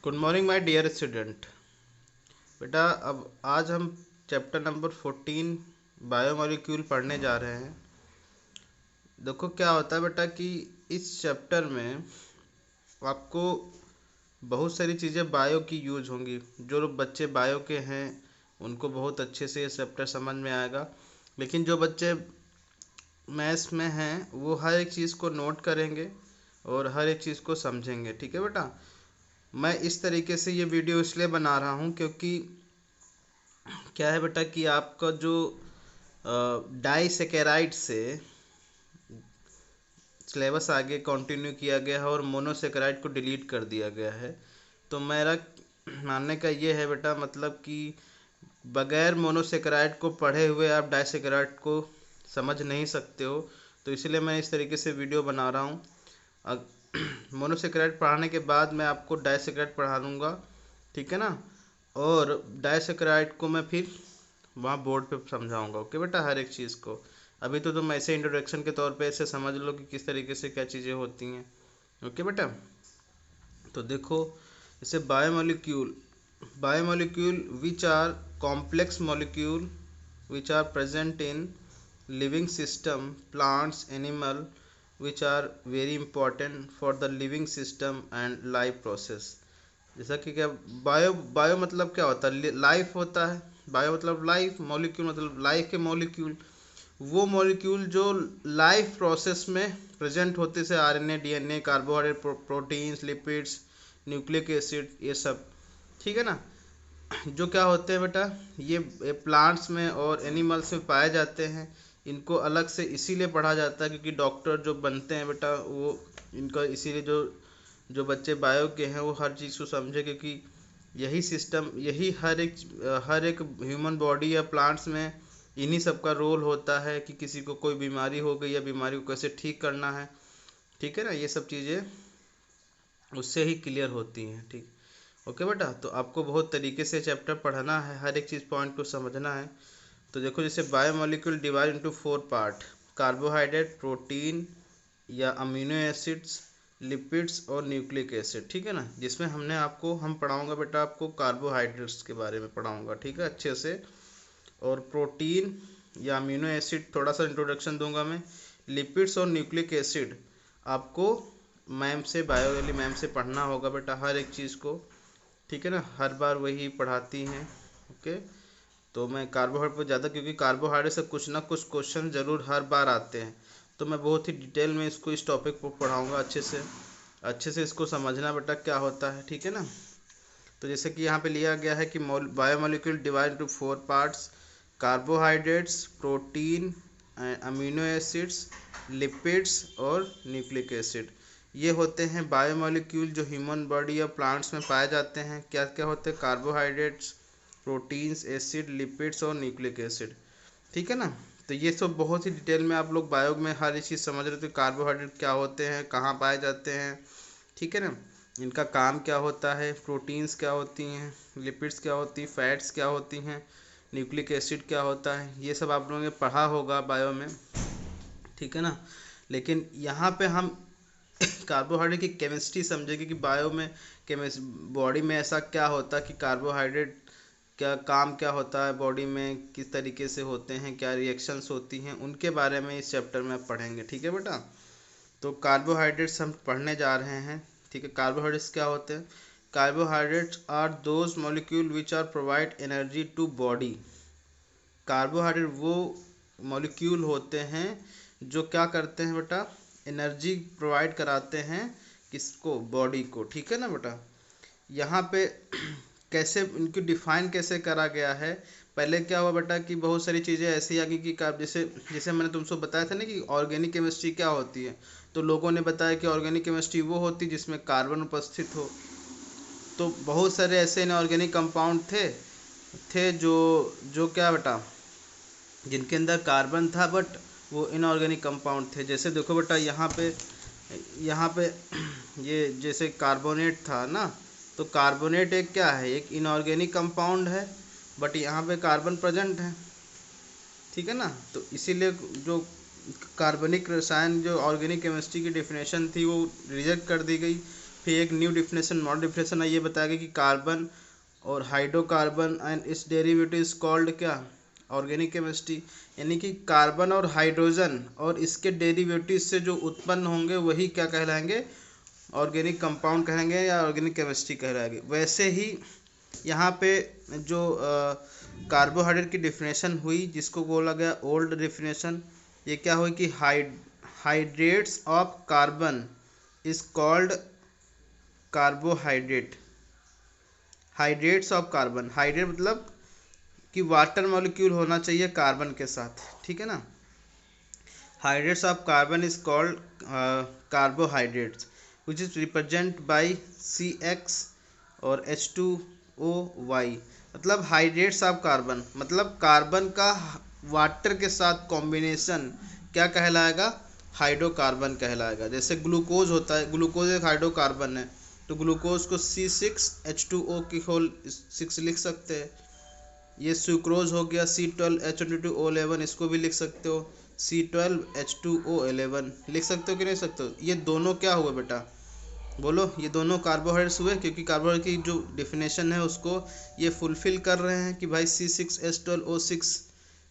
Good morning my dear student. बेटा अब आज हम चैप्टर नंबर 14 बायोमोलिक्यूल पढ़ने जा रहे हैं। देखो क्या होता है बेटा कि इस चैप्टर में आपको बहुत सारी चीज़ें बायो की यूज होंगी। जो लोग बच्चे बायो के हैं उनको बहुत अच्छे से ये चैप्टर समझ में आएगा, लेकिन जो बच्चे मैथ्स में हैं वो हर एक चीज़ को नोट करेंगे और हर एक चीज़ को समझेंगे। ठीक है बेटा, मैं इस तरीके से ये वीडियो इसलिए बना रहा हूँ क्योंकि क्या है बेटा कि आपका जो डाइसेकेराइड से सिलेबस आगे कंटिन्यू किया गया है और मोनोसेकेराइड को डिलीट कर दिया गया है। तो मेरा मानने का ये है बेटा, मतलब कि बगैर मोनोसेकेराइड को पढ़े हुए आप डाइसेकेराइड को समझ नहीं सकते हो। तो इसलिए मैं इस तरीके से वीडियो बना रहा हूँ। मोनोसेकेराइड पढ़ाने के बाद मैं आपको डाइसेकेराइड पढ़ा दूँगा, ठीक है ना। और डाइसेकेराइड को मैं फिर वहाँ बोर्ड पे समझाऊंगा। ओके बेटा, हर एक चीज़ को अभी तो तुम ऐसे इंट्रोडक्शन के तौर पे ऐसे समझ लो कि किस तरीके से क्या चीज़ें होती हैं। ओके बेटा, तो देखो जैसे biomolecule, biomolecule which are complex molecule which are present in living system, plants, animal, which are very important for the living system and life process. जैसा कि क्या बायो बायो मतलब क्या होता है, लाइफ होता है। बायो मतलब लाइफ, मॉलिक्यूल मतलब लाइफ के मॉलिक्यूल, वो मॉलिक्यूल जो लाइफ प्रोसेस में प्रेजेंट होते से RNA, DNA, carbohydrate, proteins, lipids, nucleic acid, ये सब। ठीक है ना। जो क्या होते हैं बेटा, ये प्लांट्स में और एनिमल्स में पाए जाते हैं। इनको अलग से इसीलिए पढ़ा जाता है क्योंकि डॉक्टर जो बनते हैं बेटा वो इनका इसीलिए जो जो बच्चे बायो के हैं वो हर चीज़ को समझे, क्योंकि यही सिस्टम, यही हर एक ह्यूमन बॉडी या प्लांट्स में इन्हीं सब का रोल होता है कि किसी को कोई बीमारी हो गई या बीमारी को कैसे ठीक करना है। ठीक है ना, ये सब चीज़ें उससे ही क्लियर होती हैं। ठीक, ओके बेटा, तो आपको बहुत तरीके से चैप्टर पढ़ना है, हर एक चीज़ पॉइंट को समझना है। तो देखो जैसे biomolecule divide into 4 part: carbohydrate, protein या अमीनो एसिड्स, लिपिड्स और न्यूक्लिक एसिड। ठीक है ना, जिसमें हम पढ़ाऊंगा बेटा, आपको कार्बोहाइड्रेट्स के बारे में पढ़ाऊंगा, ठीक है, अच्छे से। और प्रोटीन या अमीनो एसिड थोड़ा सा इंट्रोडक्शन दूंगा मैं। लिपिड्स और न्यूक्लिक एसिड आपको मैम से, बायो वाली मैम से पढ़ना होगा बेटा हर एक चीज़ को। ठीक है ना, हर बार वही पढ़ाती हैं। ओके, तो मैं कार्बोहाइड्रेट पर ज़्यादा, क्योंकि कार्बोहाइड्रेट से कुछ ना कुछ क्वेश्चन ज़रूर हर बार आते हैं, तो मैं बहुत ही डिटेल में इसको, इस टॉपिक को पढ़ाऊँगा अच्छे से इसको समझना बेटा क्या होता है। ठीक है ना। तो जैसे कि यहाँ पे लिया गया है कि biomolecule divide two 4 parts: carbohydrates, protein, amino acids, lipids और न्यूक्लिक एसिड। ये होते हैं बायोमोलिक्यूल जो ह्यूमन बॉडी या प्लांट्स में पाए जाते हैं। क्या क्या होते हैं? कार्बोहाइड्रेट्स, प्रोटीन्स, एसिड, लिपिड्स और न्यूक्लिक एसिड। ठीक है ना। तो ये सब बहुत ही डिटेल में आप लोग बायो में हर एक चीज़ समझ रहे थे। कार्बोहाइड्रेट क्या होते हैं, कहाँ पाए जाते हैं, ठीक है ना, इनका काम क्या होता है, प्रोटीन्स क्या होती हैं, लिपिड्स क्या होती हैं, फैट्स क्या होती हैं, न्यूक्लिक एसिड क्या होता है, ये सब आप लोगों ने पढ़ा होगा बायो में। ठीक है ना। लेकिन यहाँ पे हम कार्बोहाइड्रेट की केमिस्ट्री समझेंगे कि बायो में केमिस्ट बॉडी में ऐसा क्या होता है कि कार्बोहाइड्रेट क्या काम, क्या होता है बॉडी में, किस तरीके से होते हैं, क्या रिएक्शंस होती हैं, उनके बारे में इस चैप्टर में पढ़ेंगे। ठीक है बेटा, तो कार्बोहाइड्रेट्स हम पढ़ने जा रहे हैं। ठीक है, कार्बोहाइड्रेट्स क्या होते हैं? Carbohydrates are those molecule which are provide energy to body. Carbohydrate वो मॉलिक्यूल होते हैं जो क्या करते हैं बेटा, एनर्जी प्रोवाइड कराते हैं किसको, बॉडी को। ठीक है ना बेटा। यहाँ पे कैसे इनको डिफाइन कैसे करा गया है, पहले क्या हुआ बेटा कि बहुत सारी चीज़ें ऐसी आ गई कि जैसे जैसे मैंने तुमसे बताया था ना कि ऑर्गेनिक केमिस्ट्री क्या होती है, तो लोगों ने बताया कि ऑर्गेनिक केमिस्ट्री वो होती है जिसमें कार्बन उपस्थित हो। तो बहुत सारे ऐसे इनऑर्गेनिक कंपाउंड थे जो जो क्या बेटा, जिनके अंदर कार्बन था बट वो इनऑर्गेनिक कंपाउंड थे। जैसे देखो बेटा यहाँ पे ये जैसे कार्बोनेट था ना, तो कार्बोनेट एक क्या है, एक इनऑर्गेनिक कंपाउंड है, बट यहाँ पे कार्बन प्रेजेंट है। ठीक है ना, तो इसीलिए जो कार्बनिक रसायन, जो ऑर्गेनिक केमिस्ट्री की डेफिनेशन थी वो रिजेक्ट कर दी गई। फिर एक न्यू डिफिनेशन मॉडल डिफिनेशन है, ये बताया कि कार्बन और hydrocarbon and it's derivative is called क्या, ऑर्गेनिक केमिस्ट्री। यानी कि कार्बन और हाइड्रोजन और इसके डेरिवेटिव से जो उत्पन्न होंगे वही क्या कहलाएंगे, ऑर्गेनिक कंपाउंड कहेंगे या ऑर्गेनिक केमिस्ट्री कहलाएंगे। वैसे ही यहाँ पे जो कार्बोहाइड्रेट की डिफिनेशन हुई जिसको बोला गया ओल्ड डिफिनेशन, ये क्या हुई कि hydrates of carbon is called carbohydrate. Hydrates of carbon, hydrate मतलब कि वाटर मॉलिक्यूल होना चाहिए कार्बन के साथ, ठीक है ना। Hydrates of carbon is called carbohydrates which is represent by CX और H2OY। मतलब हाइड्रेट्स ऑफ कार्बन मतलब कार्बन का वाटर के साथ कॉम्बिनेशन क्या कहलाएगा, हाइड्रोकार्बन कहलाएगा। जैसे ग्लूकोज होता है, ग्लूकोज एक हाइड्रोकार्बन है, तो ग्लूकोज को C6H2O की होल 6 लिख सकते हैं। ये सुक्रोज हो गया C12H22O11, इसको भी लिख सकते हो C12H2O11 लिख सकते हो कि नहीं सकते हो। ये दोनों क्या हुए बेटा, बोलो, ये दोनों कार्बोहाइड्रेट्स हुए, क्योंकि कार्बोहाइड्रेट की जो डिफिनेशन है उसको ये फुलफिल कर रहे हैं कि भाई C6H12O6,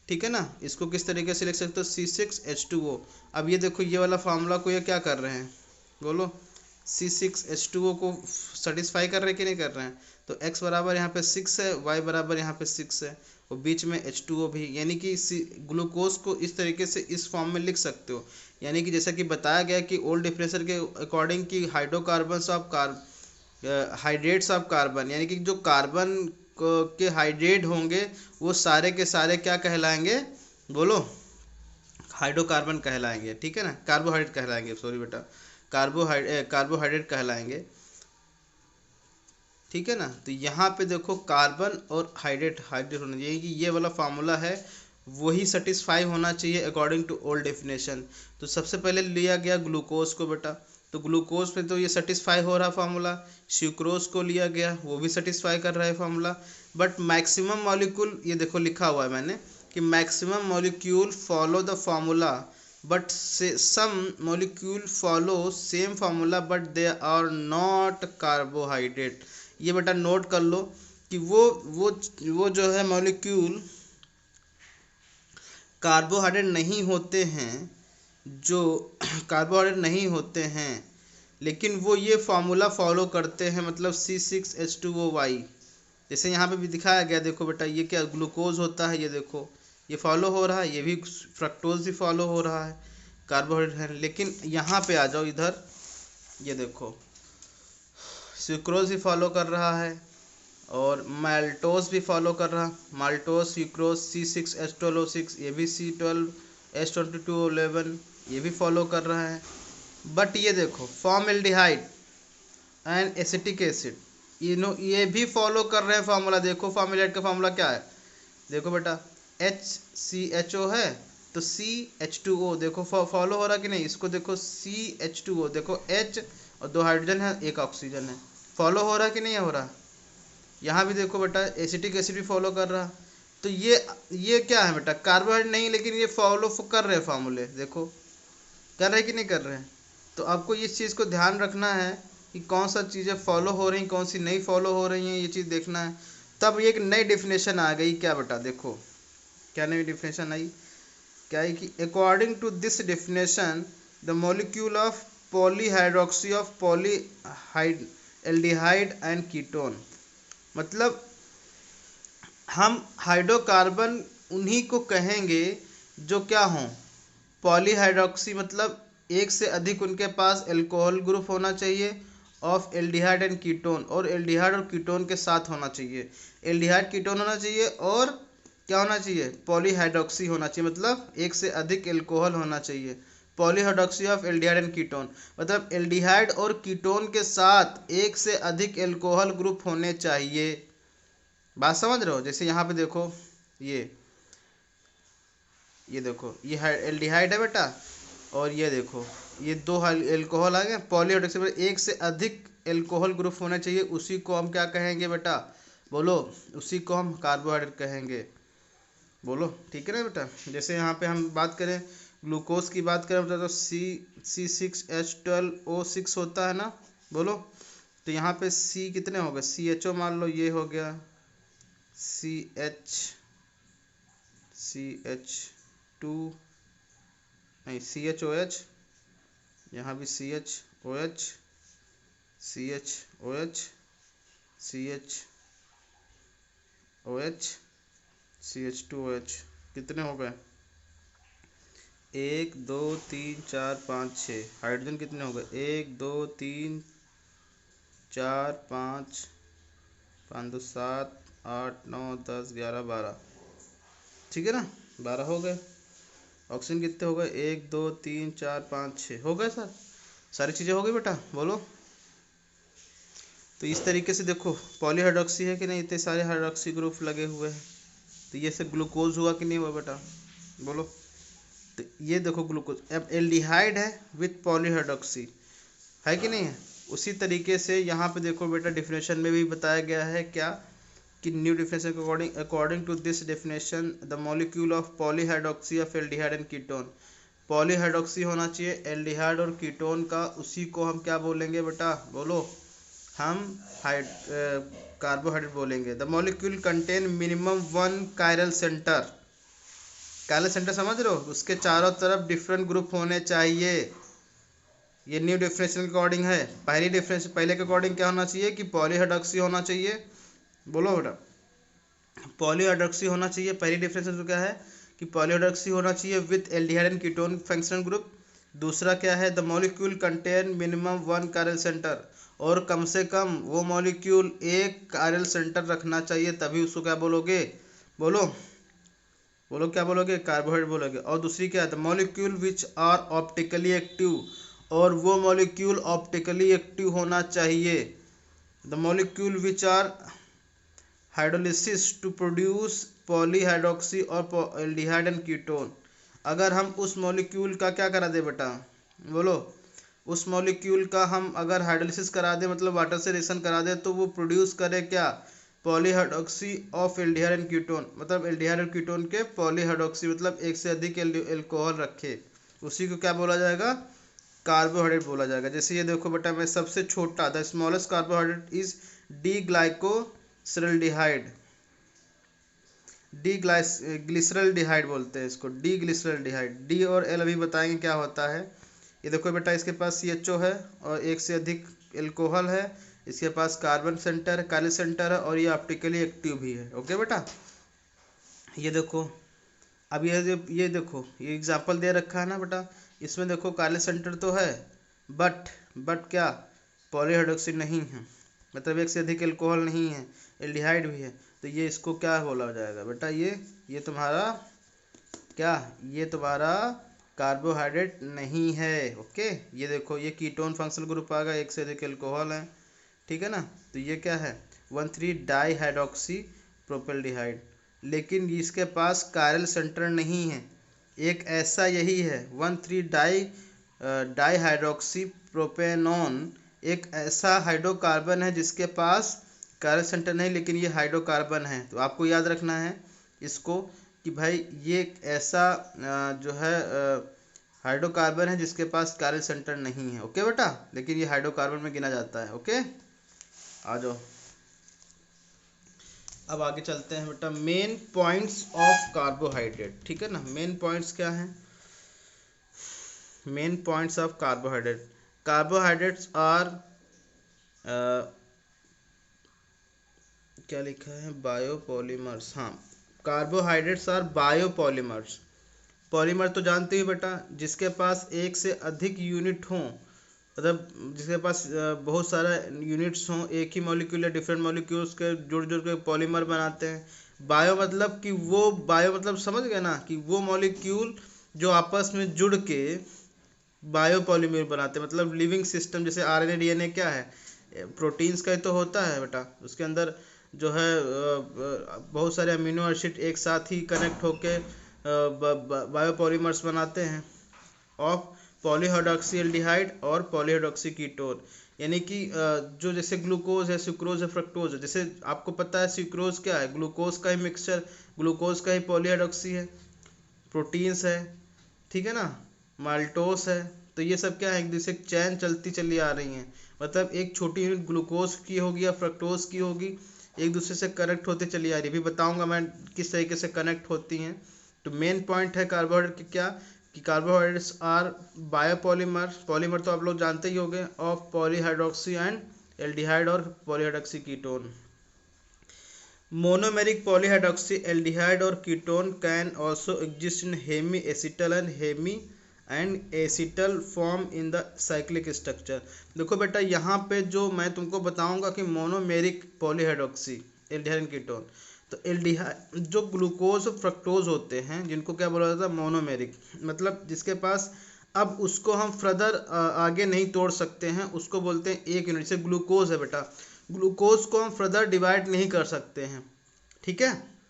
ठीक है ना। इसको किस तरीके से लिख सकते हो, C6H2O। अब ये देखो ये वाला फार्मूला को ये क्या कर रहे हैं, बोलो, C6H2O को सेटिस्फाई कर रहे हैं कि नहीं कर रहे हैं। तो x बराबर यहाँ पे 6 है, y बराबर यहाँ पे 6 है, और बीच में H2O भी, यानी कि ग्लूकोज को इस तरीके से इस फॉर्म में लिख सकते हो। यानी कि जैसा कि बताया गया कि ओल्ड डिफिनेशन के अकॉर्डिंग कि hydrocarbons of hydrates of carbon, यानी कि जो कार्बन के हाइड्रेट होंगे वो सारे के सारे क्या कहलाएंगे, बोलो, हाइड्रोकार्बन कहलाएंगे, ठीक है ना, कार्बोहाइड्रेट कहलाएंगे, सॉरी बेटा, कार्बोहाइड्रेट कहलाएंगे, ठीक है ना। तो यहाँ पे देखो कार्बन और हाइड्रेट होना चाहिए कि ये वाला फार्मूला है वही सेटिस्फाई होना चाहिए अकॉर्डिंग टू ओल्ड डेफिनेशन। तो सबसे पहले लिया गया ग्लूकोज को बेटा, तो ग्लूकोज पे तो ये सेटिस्फाई हो रहा फार्मूला। सुक्रोज को लिया गया, वो भी सेटिस्फाई कर रहा है फार्मूला। बट मैक्सिमम मॉलिक्यूल, ये देखो लिखा हुआ है मैंने कि maximum molecule follow the formula but some molecule follow same formula but they are not carbohydrate. ये बेटा नोट कर लो कि वो जो है मॉलिक्यूल कार्बोहाइड्रेट नहीं होते हैं, जो कार्बोहाइड्रेट नहीं होते हैं, लेकिन वो ये फार्मूला फॉलो करते हैं, मतलब C6H2OY। जैसे यहाँ पे भी दिखाया गया, देखो बेटा ये क्या ग्लूकोज होता है, ये देखो ये फॉलो हो रहा है, ये भी फ्रक्टोज भी फॉलो हो रहा है, कार्बोहाइड्रेट है। लेकिन यहाँ पे आ जाओ इधर, ये देखो सुक्रोज भी फॉलो कर रहा है और माल्टोज भी फॉलो कर रहा है, माल्टोज सुक्रोज C6H12O6, ये भी C12H22O11 ये भी फॉलो कर रहा है। बट ये देखो फॉर्मल्डिहाइड एंड एसिटिक एसिड, ये भी फॉलो कर रहे हैं फार्मूला। देखो फॉर्मल्डिहाइड का फार्मूला क्या है, देखो बेटा HCHO है तो CH2O, देखो फॉलो हो रहा कि नहीं, इसको देखो CH2O, देखो H और 2 हाइड्रोजन है, 1 ऑक्सीजन है, फॉलो हो रहा कि नहीं हो रहा। यहाँ भी देखो बेटा एसिटिक एसिड भी फॉलो कर रहा। तो ये क्या है बेटा, कार्बोहाइड्रेट नहीं, लेकिन ये फॉलो कर रहे हैं फार्मूले, देखो कर रहे हैं कि नहीं कर रहे हैं। तो आपको इस चीज़ को ध्यान रखना है कि कौन सा चीज़ें फॉलो हो रही, कौन सी नहीं फॉलो हो रही हैं, ये चीज़ देखना है। तब एक नई डिफिनेशन आ गई, क्या बेटा, देखो क्या नई डिफिनेशन आई, क्या है कि according to this definition the molecule of polyhydroxy of aldehyde and ketone. मतलब हम हाइड्रोकार्बन उन्हीं को कहेंगे जो क्या हों, पॉलीहाइड्रोक्सी, मतलब एक से अधिक उनके पास अल्कोहल ग्रुप होना चाहिए, ऑफ एल्डिहाइड एंड कीटोन, और एल्डिहाइड और कीटोन के साथ होना चाहिए, एल्डिहाइड कीटोन होना चाहिए, और क्या होना चाहिए, पॉलीहाइड्रोक्सी होना चाहिए, मतलब एक से अधिक अल्कोहल होना चाहिए, polyhydroxy of aldehyde and ketone, मतलब एल्डिहाइड और कीटोन के साथ एक से अधिक अल्कोहल ग्रुप होने चाहिए। बात समझ रहे हो। जैसे यहाँ पे देखो ये देखो ये एल्डिहाइड है बेटा, और ये देखो ये 2 अल्कोहल आ गए, पॉलीहाइड्रोक्सी, एक से अधिक अल्कोहल ग्रुप होना चाहिए, उसी को हम क्या कहेंगे बेटा, बोलो, उसी को हम कार्बोहाइड्रेट कहेंगे, बोलो, ठीक है ना बेटा। जैसे यहाँ पे हम बात करें ग्लूकोज की बात करें तो C6H12O6 होता है ना, बोलो, तो यहाँ पे सी कितने हो गए, सी एच ओ मान लो, ये हो गया सी एच टू, नहीं सी एच ओ एच, यहाँ भी C H O H, C H O H, C H O H, C H two O H, कितने हो गए, 1 2 3 4 5 6। हाइड्रोजन कितने हो गए, 1 2 3 4 5 5 2 7 8 9 10 11 12, ठीक है ना, 12 हो गए। ऑक्सीजन कितने हो गए, 1 2 3 4 5 6 हो गए सर, सारी चीज़ें हो गई बेटा, बोलो। तो इस तरीके से देखो पॉलीहाइड्रोक्सी है कि नहीं, इतने सारे हाइड्रोक्सी ग्रुप लगे हुए हैं। तो ये से ग्लूकोज हुआ कि नहीं हुआ बेटा, बोलो। तो ये देखो ग्लूकोज, अब एल्डिहाइड है विथ पॉलीहाइड्रोक्सी, है कि नहीं है। उसी तरीके से यहाँ पे देखो बेटा डेफिनेशन में भी बताया गया है क्या, कि new definition according to this definition the molecule of polyhydroxy of aldehyde and ketone, polyhydroxy होना चाहिए एल्डिहाइड और कीटोन का, उसी को हम क्या बोलेंगे बेटा, बोलो, हम कार्बोहाइड्रेट बोलेंगे। The molecule contain minimum 1 chiral centre, chiral centre समझ रहे हो, उसके चारों तरफ डिफरेंट ग्रुप होने चाहिए। ये न्यू डेफिनेशन के अकॉर्डिंग है। पहली डेफिनेशन पहले के अकॉर्डिंग क्या होना चाहिए, कि पॉलीहाइड्रोक्सी होना चाहिए, बोलो बेटा, पॉलीहाइड्रोक्सी होना चाहिए। पहली डेफिनेशन तो क्या है, कि पॉलीहाइड्रोक्सी होना चाहिए with aldehyde and ketone functional group. दूसरा क्या है, the molecule contain minimum 1 chiral centre, और कम से कम वो मॉलिक्यूल 1 कायरल सेंटर रखना चाहिए, तभी उसको क्या बोलोगे, बोलो, बोलो क्या बोलोगे, कार्बोहाइड्रेट बोलोगे। और दूसरी क्या है, the molecule which are optically active, और वो मॉलिक्यूल ऑप्टिकली एक्टिव होना चाहिए। The molecule which are hydrolysis to produce polyhydroxy और एल्डिहाइड एंड कीटोन, अगर हम उस मॉलिक्यूल का क्या करा दे बेटा, बोलो, उस मॉलिक्यूल का हम अगर हाइड्रोलिसिस करा दे, मतलब वाटर से रिएक्शन करा दे, तो वो प्रोड्यूस करे क्या, polyhydroxy of aldehyde and ketone, मतलब एल्डिहाइड और कीटोन के पॉलीहाइड्रोक्सी, मतलब एक से अधिक एल्कोहल रखे, उसी को क्या बोला जाएगा, कार्बोहाइड्रेट बोला जाएगा। जैसे ये देखो बेटा, मैं सबसे छोटा, the smallest carbohydrate is D glyceraldehyde, D glyceraldehyde बोलते हैं इसको, डी ग्लिसरल्डिहाइड। डी और एल अभी बताएंगे क्या होता है। ये देखो बेटा, इसके पास CHO है और एक से अधिक एल्कोहल है, इसके पास कार्बन सेंटर, काले सेंटर है, और ये ऑप्टिकली एक्टिव भी है। ओके बेटा, ये देखो, अब ये देखो, ये एग्जांपल दे रखा है ना बेटा, इसमें देखो काले सेंटर तो है, बट क्या, पॉलीहाइड्रोक्सी नहीं है, मतलब एक से अधिक एल्कोहल नहीं है, एल्डिहाइड भी है, तो ये इसको क्या बोला जाएगा बेटा, ये तुम्हारा क्या, ये तुम्हारा कार्बोहाइड्रेट नहीं है। ओके, ये देखो, ये कीटोन फंक्शनल ग्रुप आ गया, एक से अधिक एल्कोहल है, ठीक है ना। तो ये क्या है, 1,3 डाई हाइड्रोक्सी प्रोपेल्डिहाइड, लेकिन इसके पास कायरल सेंटर नहीं है। एक ऐसा यही है 1,3 डाई हाइड्रोक्सी प्रोपेनॉन, एक ऐसा हाइड्रोकार्बन है जिसके पास कायरल सेंटर नहीं, लेकिन ये हाइड्रोकार्बन है। तो आपको याद रखना है इसको, कि भाई ये एक ऐसा जो है हाइड्रोकार्बन है जिसके पास कायरल सेंटर नहीं है। ओके बेटा, लेकिन ये हाइड्रोकार्बन में गिना जाता है। ओके, आ जाओ, अब आगे चलते हैं बेटा, मेन पॉइंट्स ऑफ कार्बोहाइड्रेट, ठीक है ना। मेन पॉइंट्स क्या हैं, main points of carbohydrate, carbohydrates are क्या लिखा है, बायोपॉलीमर्स, हाँ, कार्बोहाइड्रेट्स आर बायोपॉलीमर्स। पॉलीमर तो जानते ही बेटा, जिसके पास एक से अधिक यूनिट हों, मतलब जिसके पास बहुत सारा यूनिट्स हों, एक ही मॉलिक्यूल या डिफरेंट मॉलिक्यूल्स के जुड़ जुड़ के पॉलीमर बनाते हैं। बायो मतलब कि वो, बायो मतलब समझ गए ना, कि वो मॉलिक्यूल जो आपस में जुड़ के बायोपॉलीमर बनाते हैं, मतलब लिविंग सिस्टम। जैसे RNA DNA क्या है, प्रोटीन्स का ही तो होता है बेटा, उसके अंदर जो है बहुत सारे अमीनो एसिड एक साथ ही कनेक्ट होके बायोपॉलीमर्स बनाते हैं ऑफ पॉलीहाइड्रोक्सी एल्डिहाइड और पॉलीहाइड्रोक्सी कीटोन। यानी कि जो जैसे ग्लूकोज है, सुक्रोज है, फ्रक्टोज है। जैसे आपको पता है सुक्रोज क्या है, ग्लूकोज का ही मिक्सचर, ग्लूकोज का ही पॉलीहाइड्रोक्सी है, प्रोटीन्स है, ठीक है ना, माल्टोस है। तो ये सब क्या है, एक दूसरे चैन चलती चली आ रही हैं। मतलब एक छोटी यूनिट ग्लूकोज की होगी या फ्रक्टोज की होगी, एक दूसरे से कनेक्ट होते चली आ रही है। अभी बताऊंगा मैं किस तरीके से कनेक्ट होती हैं। तो मेन पॉइंट है कार्बोहाइड्रेट की क्या, कि कार्बोहाइड्रेट्स आर बायोपॉलीमर, पॉलीमर तो आप लोग जानते ही होंगे, ऑफ पॉलीहाइड्रोक्सी एंड एल्डिहाइड और polyhydroxy ketone. Monomeric polyhydroxy aldehyde और ketone can also exist in hemi acetal and acetal form in the cyclic structure. देखो बेटा यहाँ पे जो मैं तुमको बताऊंगा कि मोनोमेरिक पॉलीहाइड्रोक्सी एल्डिहाइड कीटोन, तो एल्डिहाइड जो ग्लूकोज फ्रक्टोज होते हैं जिनको क्या बोला जाता है, मोनोमेरिक, मतलब जिसके पास अब उसको हम फर्दर आगे नहीं तोड़ सकते हैं, उसको बोलते हैं एक यूनिट। जैसे ग्लूकोज है बेटा, ग्लूकोज को हम फर्दर डिवाइड नहीं कर सकते हैं, ठीक है,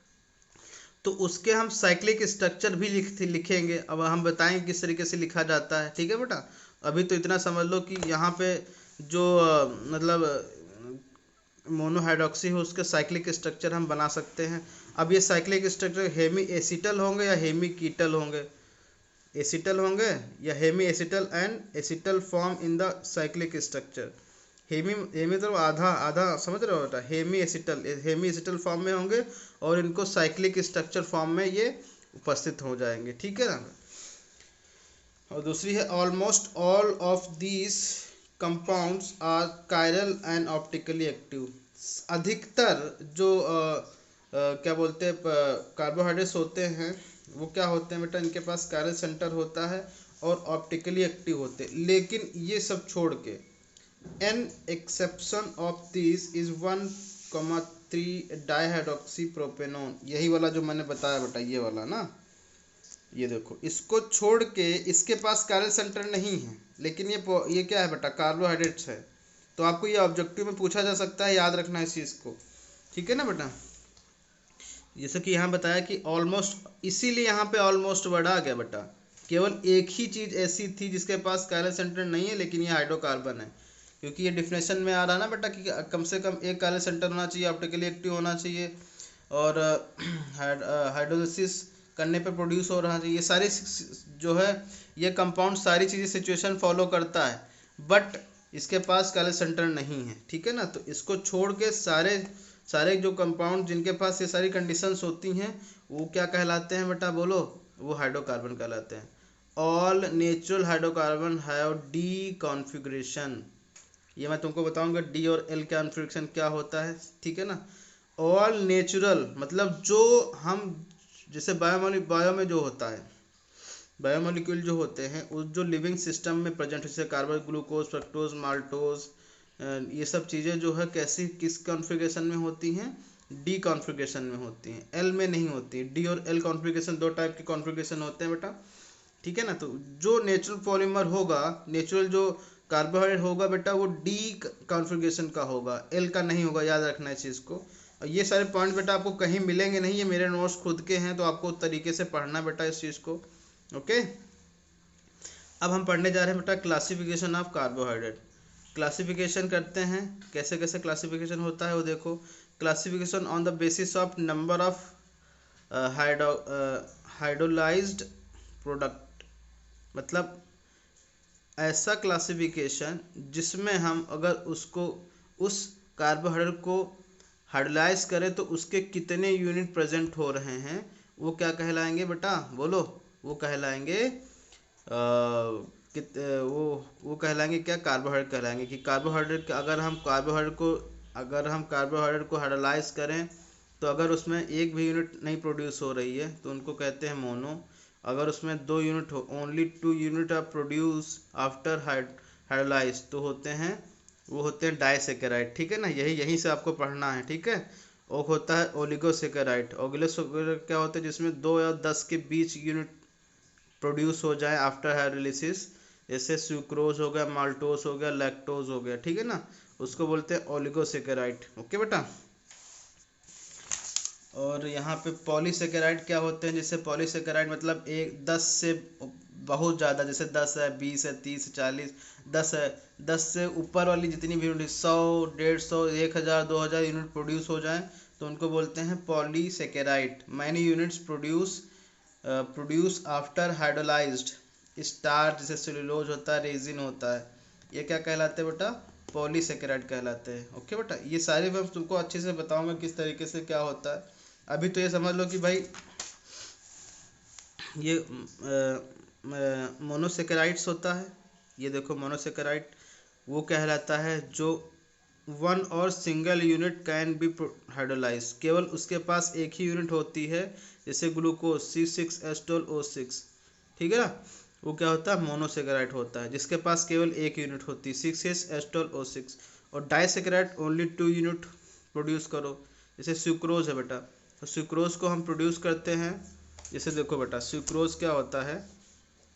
तो उसके हम साइक्लिक स्ट्रक्चर भी लिखेंगे। अब हम बताएंगे किस तरीके से लिखा जाता है, ठीक है बेटा। अभी तो इतना समझ लो कि यहाँ पे जो मतलब मोनोहाइड्रोक्सी है उसके साइक्लिक स्ट्रक्चर हम बना सकते हैं। अब ये साइक्लिक स्ट्रक्चर हेमी एसिटल होंगे या हेमी कीटल होंगे, एसिटल होंगे या hemi acetal and acetal form in the cyclic structure. Hemi hemi तो आधा आधा समझ रहे हो बेटा, हेमी एसिटल फॉर्म में होंगे और इनको साइक्लिक स्ट्रक्चर फॉर्म में ये उपस्थित हो जाएंगे, ठीक है ना। और दूसरी है almost all of these compounds are chiral and optically active. अधिकतर जो क्या बोलते हैं कार्बोहाइड्रेट्स होते हैं वो क्या होते हैं बेटा, इनके पास कायरल सेंटर होता है और ऑप्टिकली एक्टिव होते हैं। लेकिन ये सब छोड़ के an exception of this is 1,3 डाइहाइड्रोक्सीप्रोपेनोन, यही वाला जो मैंने बताया बेटा, ये वाला ना, ये देखो, इसको छोड़ के इसके पास कायरल सेंटर नहीं है, लेकिन ये क्या है बेटा, कार्बोहाइड्रेट्स है। तो आपको ये ऑब्जेक्टिव में पूछा जा सकता है, याद रखना इस चीज़ को, ठीक है ना बेटा। जैसे कि यहाँ बताया कि ऑलमोस्ट, इसीलिए यहाँ पे ऑलमोस्ट वर्ड आ गया बेटा। केवल एक ही चीज़ ऐसी थी जिसके पास कायरल सेंटर नहीं है, लेकिन ये हाइड्रोकार्बन है, क्योंकि ये डिफिनेशन में आ रहा है ना बेटा कि कम से कम एक कायरल सेंटर होना चाहिए, ऑप्टिकली एक्टिव होना चाहिए और हाइड्रोलिसिस करने पे प्रोड्यूस हो रहा चाहिए। ये सारी जो है ये कंपाउंड सारी चीज़ें सिचुएशन फॉलो करता है, बट इसके पास कायरल सेंटर नहीं है, ठीक है ना। तो इसको छोड़ के सारे सारे जो कंपाउंड जिनके पास ये सारी कंडीशंस होती हैं वो क्या कहलाते हैं बेटा, बोलो, वो हाइड्रोकार्बन कहलाते हैं। All natural hydrocarbon have D configuration, ये मैं तुमको बताऊंगा डी और एल कॉन्फ़िगरेशन क्या होता है, ठीक है ना। ऑल नेचुरल मतलब जो हम, जैसे बायो में जो होता है, बायोमोलिक्यूल जो होते हैं उस जो लिविंग सिस्टम में प्रेजेंट, जैसे कार्बन, ग्लूकोज, फ्रक्टोज, माल्टोज, ये सब चीज़ें जो है कैसी किस कॉन्फ़िगरेशन में होती हैं, डी कॉन्फ़िगरेशन में होती हैं, एल में नहीं होती। डी और एल कॉन्फ़िगरेशन दो टाइप के कॉन्फ़िगरेशन होते हैं बेटा, ठीक है ना। तो जो नेचुरल पॉलीमर होगा, नेचुरल जो कार्बोहाइड्रेट होगा बेटा, वो डी कॉन्फ़िगरेशन का होगा, एल का नहीं होगा, याद रखना इस चीज़ को। और ये सारे पॉइंट बेटा आपको कहीं मिलेंगे नहीं, ये मेरे नोट्स खुद के हैं, तो आपको तरीके से पढ़ना बेटा इस चीज़ को, ओके। अब हम पढ़ने जा रहे हैं बेटा क्लासिफिकेशन ऑफ कार्बोहाइड्रेट। क्लासिफिकेशन करते हैं, कैसे कैसे क्लासिफिकेशन होता है वो देखो। Classification on the basis of number of hydrolysed product, मतलब ऐसा क्लासिफिकेशन जिसमें हम अगर उसको उस कार्बोहाइड्रेट को हाइड्रोलाइज करें तो उसके कितने यूनिट प्रेजेंट हो रहे हैं, वो क्या कहलाएंगे बेटा, बोलो, वो कहलाएंगे वो कहलाएंगे क्या, कार्बोहाइड्रेट कहलाएंगे। कि कार्बोहाइड्रेट अगर हम कार्बोहाइड्रेट को हाइड्रोलाइज करें तो अगर उसमें एक भी यूनिट नहीं प्रोड्यूस हो रही है तो उनको कहते हैं मोनो। अगर उसमें 2 यूनिट हो, only 2 unit are produce after hydrolyse, तो वो होते हैं डाइसेकेराइड, ठीक है ना। यहीं से आपको पढ़ना है, ठीक है। और होता है ओलिगोसेकेराइड। ओलिगोसेकेराइड क्या होता है, जिसमें 2 या 10 के बीच यूनिट प्रोड्यूस हो जाए आफ्टर हाइड्रोलिसिस, जैसे सुक्रोज हो गया, माल्टोज हो गया, लैक्टोज हो गया, ठीक है ना, उसको बोलते हैं ओलिगोसेकेराइड, ओके बेटा। और यहाँ पे पॉलीसेकेराइड क्या होते हैं, जैसे पॉलीसेकेराइड मतलब 10 से बहुत ज़्यादा, जैसे 10 है, 20 है, 30, 40, 10 है, 10 से ऊपर वाली जितनी भी यूनिट, 100, 150, 1000, 2000 यूनिट प्रोड्यूस हो जाए तो उनको बोलते हैं polysaccharide. Many units produce after hydrolysed. Starch जैसे सेलुलोज होता है, रेजिन होता है, ये क्या कहलाते हैं बेटा, पॉलीसेकेराइड कहलाते हैं। ओके बेटा, ये सारे मैं तुमको अच्छे से बताऊंगा किस तरीके से क्या होता है। अभी तो ये समझ लो कि भाई ये मोनोसेकेराइड्स होता है। ये देखो मोनोसेकेराइड वो कहलाता है जो वन और single unit can be hydrolyse, केवल उसके पास एक ही यूनिट होती है, जैसे ग्लूकोज C6H12O6। ठीक है ना, वो क्या होता है मोनोसेकेराइड होता है, जिसके पास केवल एक यूनिट होती है 6H12O6। और डाइसेकेराइड ओनली 2 यूनिट प्रोड्यूस करो, जैसे सुक्रोज है बेटा, तो सुक्रोज को हम प्रोड्यूस करते हैं। जैसे देखो बेटा सुक्रोज क्या होता है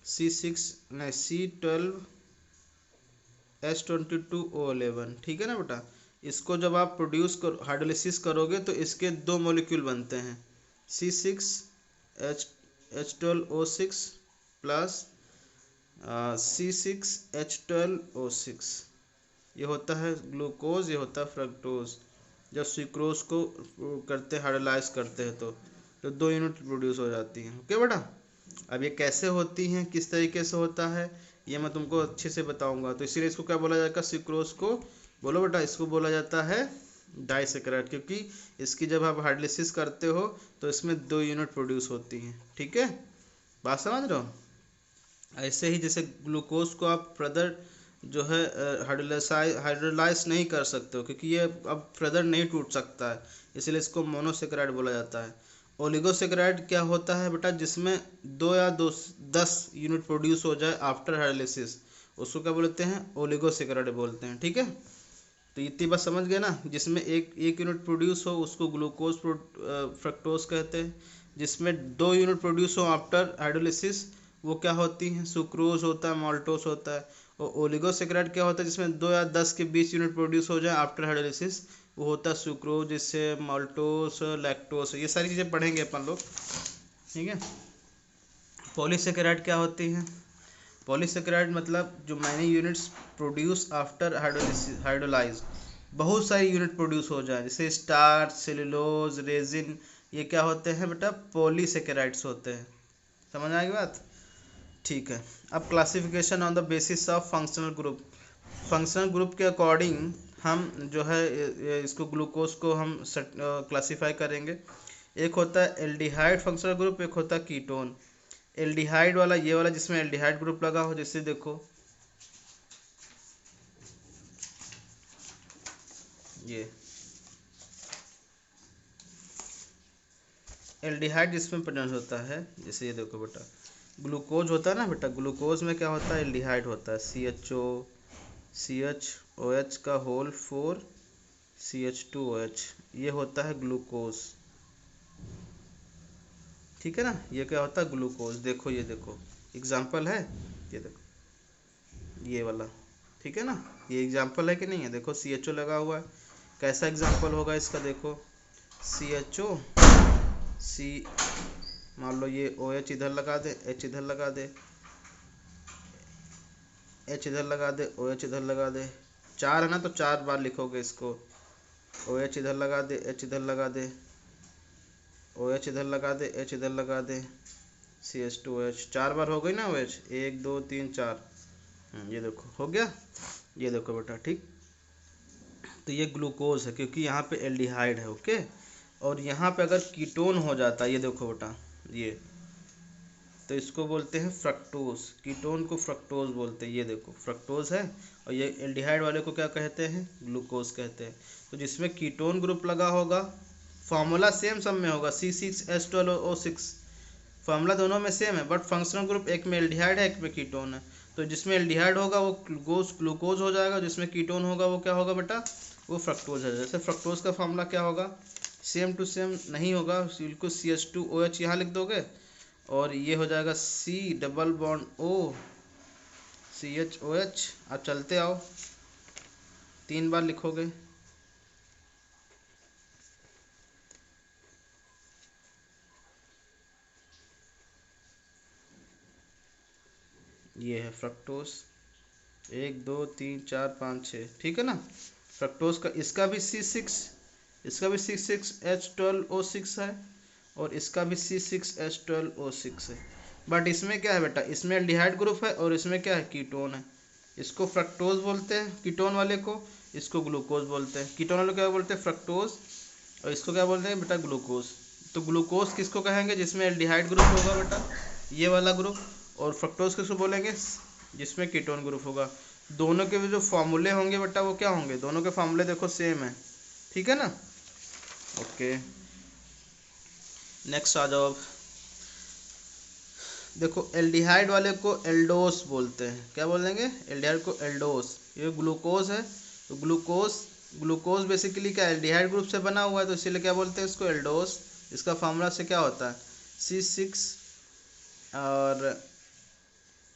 C12H22O11। ठीक है ना बेटा, इसको जब आप प्रोड्यूस कर हाइड्रोलिसिस करोगे तो इसके दो मॉलिक्यूल बनते हैं C6H12O6 प्लस C6H12O6। ये होता है ग्लूकोज, ये होता है फ्रक्टोज। जब सुक्रोज को करते हाइड्रोलाइज करते हैं तो 2 यूनिट प्रोड्यूस हो जाती हैं। ओके बेटा, अब ये कैसे होती हैं, किस तरीके से होता है, ये मैं तुमको अच्छे से बताऊंगा। तो इसीलिए इसको क्या बोला जाएगा, सुक्रोज को बोलो बेटा, इसको बोला जाता है डाइसेकेराइड, क्योंकि इसकी जब आप हाइड्रोलिसिस करते हो तो इसमें 2 यूनिट प्रोड्यूस होती हैं। ठीक है, बात समझ रहे हो। ऐसे ही जैसे ग्लूकोज को आप फर्दर जो है हाइड्रोलाइज नहीं कर सकते हो, क्योंकि ये अब फर्दर नहीं टूट सकता है, इसलिए इसको मोनोसेकेराइड बोला जाता है। ओलिगोसेकेराइड क्या होता है बेटा, जिसमें 2 या 10 यूनिट प्रोड्यूस हो जाए आफ्टर हाइड्रोलिसिस, उसको क्या बोलते हैं, ओलिगोसेकेराइड बोलते हैं। ठीक है, तो इतनी बात समझ गए ना, जिसमें एक यूनिट प्रोड्यूस हो उसको ग्लूकोज फ्रक्टोज कहते हैं, जिसमें 2 यूनिट प्रोड्यूस हो आफ्टर हाइड्रोलिसिस वो क्या होती हैं, सुक्रोज होता है, माल्टोस होता है। और ओलिगोसेकेराइड क्या होता है, जिसमें 2 या 10 के बीच यूनिट प्रोड्यूस हो जाए आफ्टर हाइड्रोलिसिस, वो होता है सुक्रोज, जिससे माल्टोस, लैक्टोस, ये सारी चीज़ें पढ़ेंगे अपन लोग। ठीक है, पॉलीसेकेराइड क्या होती हैं, पॉलीसेकेराइड मतलब जो many units produce after hydrolyse, बहुत सारी यूनिट प्रोड्यूस हो जाए, जैसे स्टार्च, सेलुलोज, रेजिन, ये क्या होते हैं बेटा, पॉलीसेकेराइड्स होते हैं। समझ आएगी बात। ठीक है, अब classification on the basis of functional group. Functional group के अकॉर्डिंग हम जो है इसको ग्लूकोज को हम क्लासीफाई करेंगे। एक होता है एल्डिहाइड फंक्शनल ग्रुप, एक होता है कीटोन। एल्डिहाइड वाला ये वाला जिसमें एल्डिहाइड ग्रुप लगा हो, जैसे देखो ये एल्डिहाइड जिसमें प्रेजेंट होता है, जैसे ये देखो बेटा ग्लूकोज होता है ना बेटा, ग्लूकोज में क्या होता है, एल्डिहाइड होता है CHOCHOH का होल 4 CH2OH, ये होता है ग्लूकोज। ठीक है ना, ये क्या होता है ग्लूकोज। देखो ये देखो एग्जाम्पल है, ये देखो ये वाला। ठीक है ना, ये एग्जाम्पल है कि नहीं है, देखो CHO लगा हुआ है, कैसा एग्जाम्पल होगा इसका, देखो CHO C, मान लो ये OH इधर लगा दे, H इधर लगा दे, H इधर लगा दे, OH इधर लगा दे, 4 है ना, तो 4 बार लिखोगे इसको, OH इधर लगा दे, H इधर लगा दे, OH इधर लगा दे, H इधर लगा दे, CH2OH, 4 बार हो गई ना OH, 1 2 3 4। ये देखो हो गया, ये देखो बेटा। ठीक, तो ये ग्लूकोज है क्योंकि यहाँ पे एल्डिहाइड है। ओके, और यहाँ पे अगर कीटोन हो जाता है, ये देखो बेटा ये, तो इसको बोलते हैं फ्रक्टोज, कीटोन को फ्रक्टोज बोलते हैं। ये देखो फ्रक्टोज है, और ये एल्डिहाइड वाले को क्या कहते हैं, ग्लूकोज कहते हैं। तो जिसमें कीटोन ग्रुप लगा होगा, फार्मूला सेम सब में होगा C6H12O6, फार्मूला दोनों में सेम है, बट फंक्शनल ग्रुप एक में एल्डिहाइड है, एक में कीटोन है। तो जिसमें एल्डिहाइड होगा वो ग्लूकोज हो जाएगा, जिसमें कीटोन होगा वो क्या होगा बेटा, वो फ्रक्टोज है। जैसे फ्रक्टोज का फार्मूला क्या होगा, सेम टू सेम नहीं होगा, बिल्कुल CH2OH यहाँ लिख दोगे, और ये हो जाएगा C double bond O CHOH। अब चलते आओ, 3 बार लिखोगे, ये है फ्रक्टोज, 1 2 3 4 5 6। ठीक है ना, फ्रक्टोज का इसका भी C6H12O6 है, और इसका भी C6H12O6 है। बट इसमें क्या है बेटा, इसमें एल्डिहाइड ग्रुप है और इसमें क्या है, कीटोन है। इसको फ्रक्टोज बोलते हैं कीटोन वाले को, इसको ग्लूकोज बोलते हैं। कीटोन वाले को क्या बोलते हैं? फ्रक्टोज। और इसको क्या बोलते हैं बेटा? ग्लूकोज। तो ग्लूकोज किसको कहेंगे? जिसमें एल्डिहाइड ग्रुप होगा बेटा, ये वाला ग्रुप। और फ्रक्टोज किसको बोलेंगे? जिसमें कीटोन ग्रुप होगा। दोनों के जो फॉर्मूले होंगे बेटा वो क्या होंगे? दोनों के फॉर्मूले देखो सेम है, ठीक है ना? ओके, नेक्स्ट आ जाओ। देखो एल्डिहाइड वाले को एल्डोस बोलते हैं। क्या बोलेंगे? एल्डिहाइड को एल्डोस। ये ग्लूकोज है, तो ग्लूकोज बेसिकली क्या एल्डिहाइड ग्रुप से बना हुआ है, तो इसीलिए क्या बोलते हैं इसको? एल्डोस। इसका फार्मूला से क्या होता है? C6 और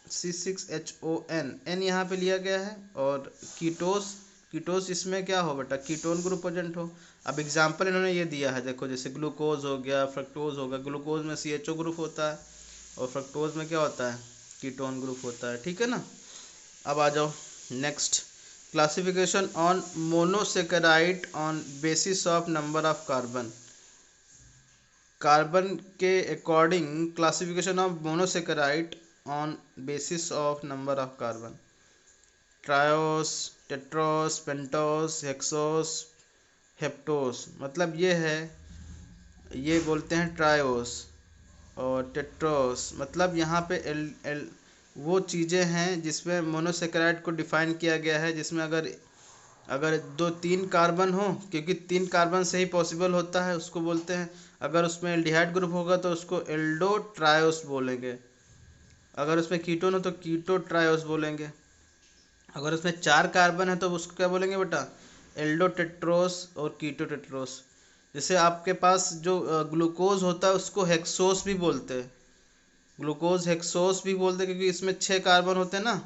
C6HON, N यहाँ पे लिया गया है। और कीटोस इसमें क्या हो बेटा? कीटोन ग्रुप प्रेजेंट हो। अब एग्जाम्पल इन्होंने ये दिया है, देखो जैसे ग्लूकोज हो गया, फ्रक्टोज हो गया। ग्लूकोज में CHO ग्रुप होता है और फ्रक्टोज में क्या होता है? कीटोन ग्रुप होता है, ठीक है ना? अब आ जाओ next, classification on monosaccharide on basis of number of carbon. Carbon के according classification of monosaccharide on basis of number of carbon. Triose, tetrose, pentose, hexose, heptose. मतलब ये है, ये बोलते हैं ट्रायोस। और टेट्रोस मतलब यहाँ पे एल वो चीज़ें हैं जिसमें मोनोसेकेराइड को डिफाइन किया गया है, जिसमें अगर अगर 2-3 कार्बन हो, क्योंकि 3 कार्बन से ही पॉसिबल होता है, उसको बोलते हैं। अगर उसमें एल्डिहाइड ग्रुप होगा तो उसको एल्डो ट्रायोस बोलेंगे। अगर उसमें कीटोन हो तो कीटो ट्रायोस बोलेंगे। अगर उसमें 4 कार्बन है तो उसको क्या बोलेंगे बेटा? एल्डो टेट्रोस और कीटो टेट्रोस। जैसे आपके पास जो ग्लूकोज होता है उसको हेक्सोस भी बोलते हैं। ग्लूकोज हेक्सोस भी बोलते हैं क्योंकि इसमें 6 कार्बन होते हैं ना।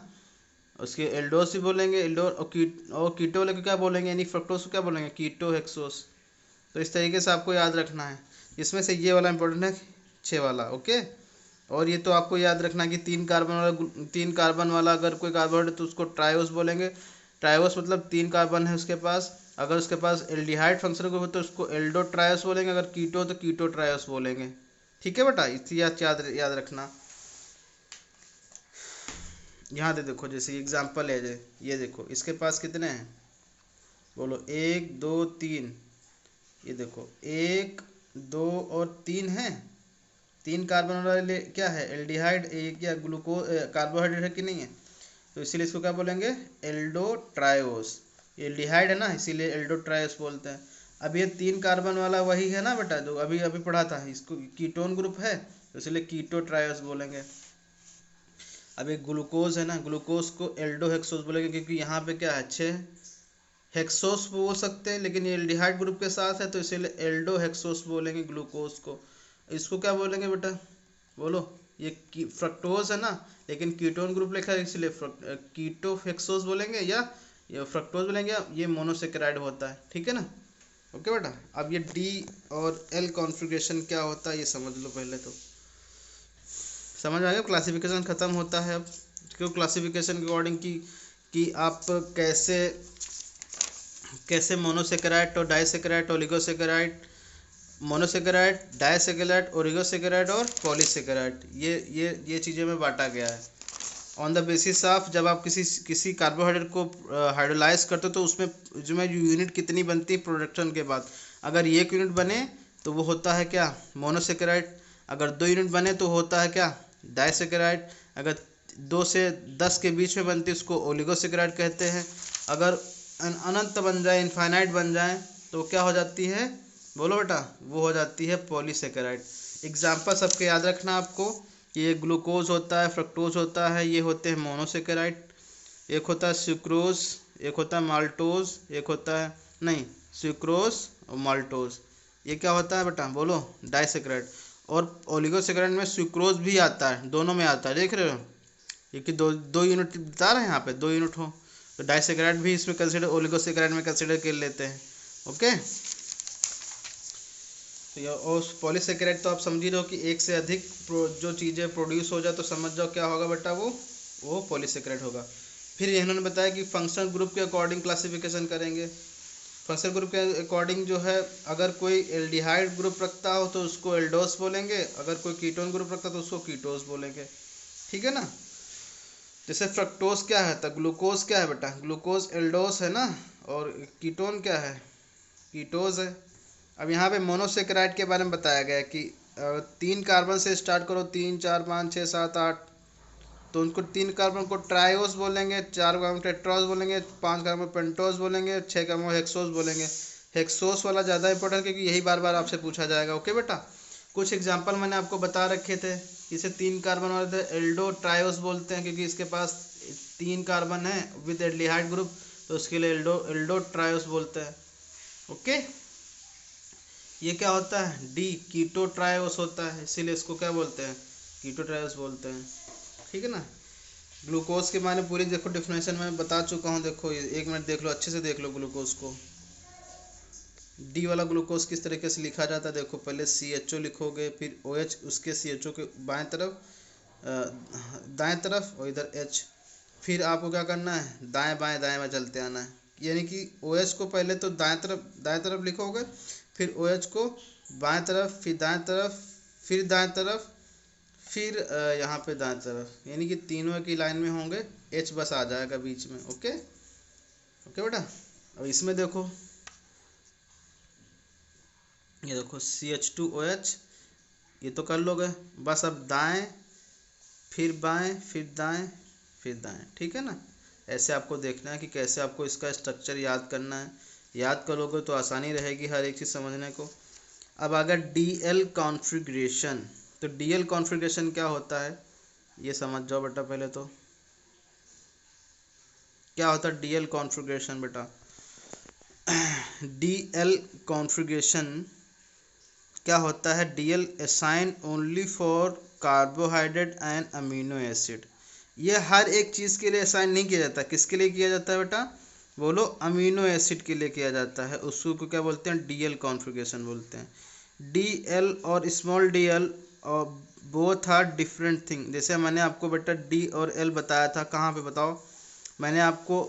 उसके एल्डोस भी बोलेंगे, एल्डोर और कीटो वाले को क्या बोलेंगे? यानी फ्रक्टोस को क्या बोलेंगे? कीटो हेक्सोस। तो इस तरीके से आपको याद रखना है। इसमें से ये वाला इंपॉर्टेंट है, 6 वाला, ओके। और ये तो आपको याद रखना है कि 3 कार्बन वाला अगर कोई कार्बन है तो उसको ट्रायोस बोलेंगे। ट्रायोस मतलब 3 कार्बन है उसके पास। अगर उसके पास एल्डिहाइड फंक्शनल ग्रुप हो तो उसको एल्डो ट्रायोस बोलेंगे। अगर कीटो तो कीटो ट्रायोस बोलेंगे, ठीक है बेटा? इसी याद रखना। यहाँ दे देखो, जैसे एग्जाम्पल है, ये देखो इसके पास कितने हैं? बोलो 1 2 3। ये देखो 1 2 और 3 है। 3 कार्बन वाले क्या है? एल्डिहाइड। एक या ग्लूकोज कार्बोहाइड्रेट है कि नहीं है? तो इसीलिए इसको क्या बोलेंगे? Aldo triose. एल्डिहाइड है ना, इसीलिए एल्डो ट्रायोस बोलते हैं। अब ये 3 कार्बन वाला वही है ना बेटा जो अभी अभी पढ़ा था, इसको कीटोन ग्रुप है तो इसलिए कीटो ट्रायोस बोलेंगे। अब एक ग्लूकोज है ना, ग्लूकोज को एल्डो हेक्सोस बोलेंगे क्योंकि यहाँ पे क्या है? 6 हेक्सोस बोल सकते हैं, लेकिन ये एल्डिहाइड ग्रुप के साथ है तो इसीलिए एल्डो हेक्सोस बोलेंगे ग्लूकोज को। इसको क्या बोलेंगे बेटा? बोलो। ये फ्रक्टोज है ना, लेकिन कीटोन ग्रुप लिखा है इसलिए कीटो हेक्सोस बोलेंगे, या ये फ्रक्टोज बोलेंगे, ये मोनोसेकेराइड होता है, ठीक है ना? ओके बेटा, अब ये डी और एल कॉन्फ़िगरेशन क्या होता है ये समझ लो पहले। तो समझ आ गया? क्लासिफिकेशन ख़त्म होता है अब। क्यों? क्लासिफिकेशन के अकॉर्डिंग कि आप कैसे कैसे मोनोसेकेराइड और disaccharide, oligosaccharide, monosaccharide, disaccharide, oligosaccharide और पॉलीसेकेराइड, ये चीज़ें में बांटा गया है ऑन द बेसिस ऑफ जब आप किसी कार्बोहाइड्रेट को हाइड्रोलाइज करते हो तो उसमें जो यूनिट कितनी बनती है प्रोडक्शन के बाद। अगर 1 यूनिट बने तो वो होता है क्या? मोनोसेकेराइड। अगर 2 यूनिट बने तो होता है क्या? डाइसेकेराइड। अगर 2 से 10 के बीच में बनती है उसको ओलिगोसेकेराइड कहते हैं। अगर अनंत बन जाए, इनफाइनाइट बन जाए तो क्या हो जाती है? बोलो बेटा। वो हो जाती है पॉलीसेकेराइड। एग्जाम्पल सबके याद रखना आपको। ये ग्लूकोज होता है, फ्रक्टोज होता है, ये होते हैं मोनोसेकेराइड। एक होता है सुक्रोज, एक होता है माल्टोज, एक होता है नहीं सुक्रोज और माल्टोज। ये क्या होता है बेटा? बोलो। डाइसेकेराइड। और ओलिगोसेकेराइड में सुक्रोज भी आता है, दोनों में आता है, देख रहे हो? ये कि दो यूनिट बता रहे हैं यहाँ पे, 2 यूनिट हो तो डाइसेकेराइड भी इसमें कंसिडर, ओलिगोसेकेराइड में कंसिडर कर लेते हैं, ओके। तो ये और पॉलीसेकेराइड तो आप समझ ही रहे हो कि एक से अधिक जो चीज़ें प्रोड्यूस हो जाए तो समझ जाओ क्या होगा बेटा? वो पॉलीसेकेराइड होगा। फिर इन्होंने बताया कि फंक्शनल ग्रुप के अकॉर्डिंग क्लासिफिकेशन करेंगे। फंक्शनल ग्रुप के अकॉर्डिंग जो है, अगर कोई एल्डिहाइड ग्रुप रखता हो तो उसको एल्डोस बोलेंगे, अगर कोई कीटोन ग्रुप रखता है तो उसको कीटोस बोलेंगे, ठीक है ना? जैसे फ्रक्टोज क्या है, तो ग्लूकोज क्या है बेटा, ग्लूकोज एल्डोस है ना, और कीटोन क्या है, कीटोज है। अब यहाँ पे मोनोसेकेराइड के बारे में बताया गया है कि 3 कार्बन से स्टार्ट करो, 3 4 5 6 7 8, तो उनको 3 कार्बन को ट्रायोस बोलेंगे, 4 कार्बन टेट्रास बोलेंगे, 5 कार्बन पेंटोस बोलेंगे, 6 कार्बन हेक्सोस बोलेंगे। हेक्सोस वाला ज़्यादा इंपॉर्टेंट क्योंकि यही बार बार आपसे पूछा जाएगा। ओके बेटा, कुछ एग्जाम्पल मैंने आपको बता रखे थे। इसे 3 कार्बन वाले थे एल्डो ट्रायोस बोलते हैं क्योंकि इसके पास 3 कार्बन है विद एल्डिहाइड ग्रुप, तो उसके लिए एल्डो एल्डो ट्रायोस बोलते हैं। ओके, ये क्या होता है, डी कीटो ट्रायोस होता है, इसीलिए इसको क्या बोलते हैं, कीटो ट्रायोस बोलते हैं। ठीक है ना। ग्लूकोज के बारे में पूरी देखो डेफिनेशन मैं बता चुका हूँ। देखो 1 मिनट देख लो, अच्छे से देख लो ग्लूकोज को। डी वाला ग्लूकोज किस तरीके से लिखा जाता है, देखो पहले CHO लिखोगे, फिर OH उसके CHO के बाएं तरफ, दाएं तरफ, और इधर H। फिर आपको क्या करना है, दाएं बाएं चलते आना है, यानी कि OH को पहले तो दाएं तरफ लिखोगे, फिर OH को बाएं तरफ, फिर दाएं तरफ, फिर दाएं तरफ, फिर यहाँ पे दाएं तरफ, यानी कि तीनों की लाइन में होंगे, H बस आ जाएगा बीच में। ओके ओके बेटा। अब इसमें देखो, ये देखो CH2OH, ये तो कर लोगे बस। अब दाएं, फिर बाएं, फिर दाएं, फिर दाएं, ठीक है ना। ऐसे आपको देखना है कि कैसे आपको इसका स्ट्रक्चर याद करना है। याद करोगे तो आसानी रहेगी हर एक चीज़ समझने को। अब अगर DL कॉन्फ़िगरेशन, तो DL कॉन्फ़िगरेशन क्या होता है ये समझ जाओ बेटा। पहले तो क्या होता है DL कॉन्फ़िगरेशन बेटा। DL कॉन्फ़िगरेशन क्या होता है, DL assign only for carbohydrate and amino acid. ये हर एक चीज़ के लिए असाइन नहीं किया जाता। किसके लिए किया जाता है बेटा, बोलो, अमीनो एसिड के लिए किया जाता है। उसको क्या बोलते हैं, DL कॉन्फ़िगरेशन बोलते हैं। DL और स्मॉल dl और बोथ आर डिफरेंट थिंग। जैसे मैंने आपको बेटा D और L बताया था, कहाँ पे बताओ, मैंने आपको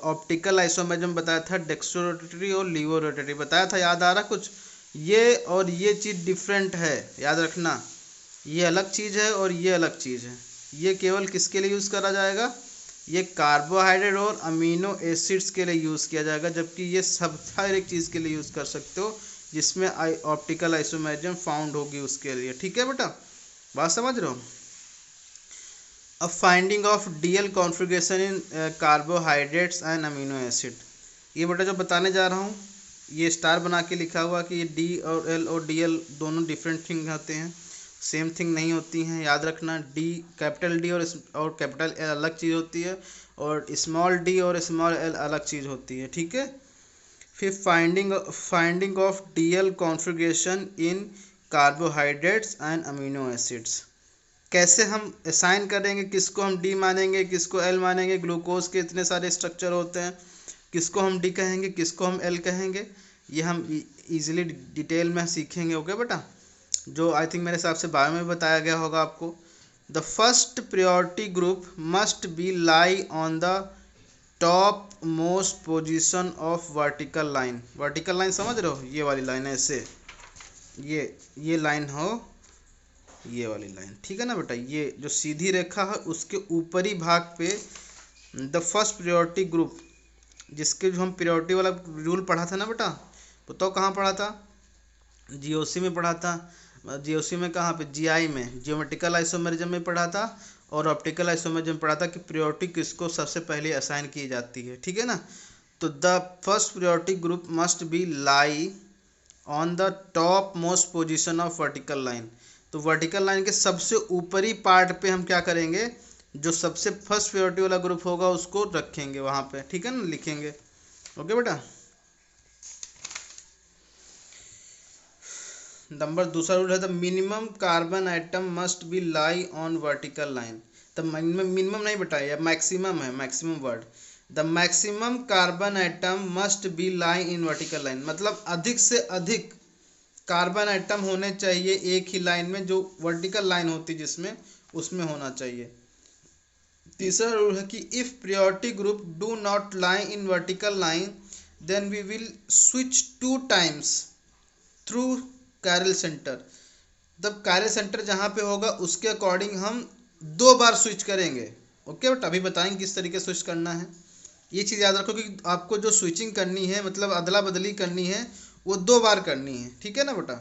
ऑप्टिकल आइसोमेरिज्म बताया था, डेक्स्ट्रो रोटेटरी और लीवो रोटेटरी बताया था, याद आ रहा कुछ। ये और ये चीज़ डिफरेंट है, याद रखना। ये अलग चीज़ है और ये अलग चीज़ है। ये केवल किसके लिए यूज़ करा जाएगा, ये कार्बोहाइड्रेट और अमीनो एसिड्स के लिए यूज़ किया जाएगा, जबकि ये सब हर एक चीज़ के लिए यूज़ कर सकते हो जिसमें ऑप्टिकल आइसोमेरिज्म फाउंड होगी उसके लिए। ठीक है बेटा, बात समझ रहे हो। अब finding of DL configuration in carbohydrates and amino acid, ये बेटा जो बताने जा रहा हूँ, ये स्टार बना के लिखा हुआ कि ये D और L और DL दोनों डिफरेंट थिंग होते हैं, सेम थिंग नहीं होती हैं। याद रखना, कैपिटल D और कैपिटल L अलग चीज़ होती है, और स्मॉल d और स्मॉल l अलग चीज़ होती है। ठीक है। फिर finding of DL configuration in carbohydrates and amino acids, कैसे हम असाइन करेंगे, किसको हम D मानेंगे, किसको L मानेंगे। ग्लूकोज के इतने सारे स्ट्रक्चर होते हैं, किसको हम D कहेंगे, किसको हम L कहेंगे, ये हम इजीली डिटेल में सीखेंगे। ओके बेटा, जो आई थिंक मेरे हिसाब से बायो में बताया गया होगा आपको। The first priority group must be lie on the top most position of vertical line. Vertical line समझ रहे हो, ये वाली लाइन है, ऐसे ये लाइन हो, ये वाली लाइन, ठीक है ना बेटा। ये जो सीधी रेखा है उसके ऊपरी भाग पे द फर्स्ट प्रायोरिटी ग्रुप, जिसके जो हम प्रायोरिटी वाला रूल पढ़ा था ना बेटा, बताओ कहाँ पढ़ा था, GOC में पढ़ा था। GOC में कहाँ पे, GI में, ज्योमेट्रिकल आइसोमेरिज्म में पढ़ा था, और ऑप्टिकल आइसोमेरिज्म पढ़ा था कि प्रायोरिटी किसको सबसे पहले असाइन की जाती है। ठीक है ना। तो the first priority group must be lie on the top most position of vertical line. तो वर्टिकल लाइन के सबसे ऊपरी पार्ट पे हम क्या करेंगे, जो सबसे फर्स्ट प्रायोरिटी वाला ग्रुप होगा उसको रखेंगे वहाँ पे। ठीक है ना, लिखेंगे। ओके बेटा। नंबर दूसरा रूल है, the minimum carbon atom must be lie on vertical line. The minimum नहीं बेटा, ये मैक्सिमम है, maximum word. The maximum carbon atom must be lie in vertical line, मतलब अधिक से अधिक कार्बन आइटम होने चाहिए एक ही लाइन में, जो वर्टिकल लाइन होती है जिसमें, उसमें होना चाहिए। तीसरा रूल है कि if priority group do not lie in vertical line then we will switch 2 times through chiral centre. तब कैरल सेंटर जहाँ पे होगा उसके अकॉर्डिंग हम 2 बार स्विच करेंगे। ओके बेटा, अभी बताएंगे किस तरीके से स्विच करना है। ये चीज़ याद रखो कि आपको जो स्विचिंग करनी है, मतलब अदला बदली करनी है, वो 2 बार करनी है, ठीक है ना बेटा।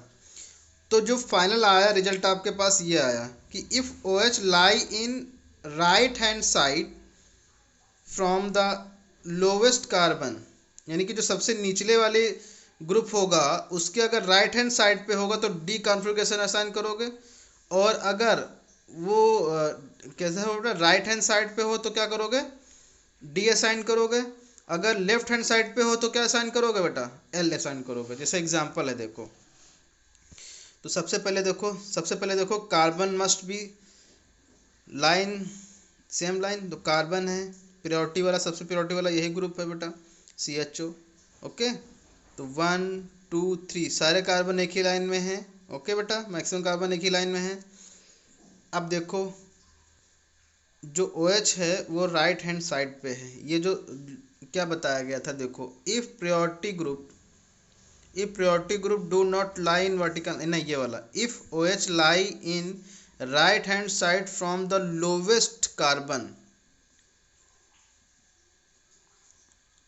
तो जो फाइनल आया रिजल्ट आपके पास ये आया कि if O H lie in right hand side from the lowest carbon, यानी कि जो सबसे निचले वाले ग्रुप होगा उसके अगर राइट हैंड साइड पे होगा तो डी कॉन्फ़िगरेशन असाइन करोगे, और अगर वो कैसे होगा, राइट हैंड साइड पे हो तो क्या करोगे, डी असाइन करोगे। अगर लेफ्ट हैंड साइड पे हो तो क्या असाइन करोगे बेटा, एल असाइन करोगे। जैसे एग्जांपल है देखो, तो सबसे पहले देखो carbon must be line, same line, तो कार्बन है प्योरिटी वाला, सबसे प्योरिटी वाला यही ग्रुप है बेटा, सी एच ओ। ओके, तो 1 2 3 सारे कार्बन एक ही लाइन में हैं। ओके बेटा, मैक्सिमम कार्बन एक ही लाइन में है। अब देखो जो ओ एच है वो राइट हैंड साइड पे है। ये जो क्या बताया गया था देखो, if priority group do not lie in vertical, नहीं ये वाला, if OH lie in right hand side from the lowest carbon,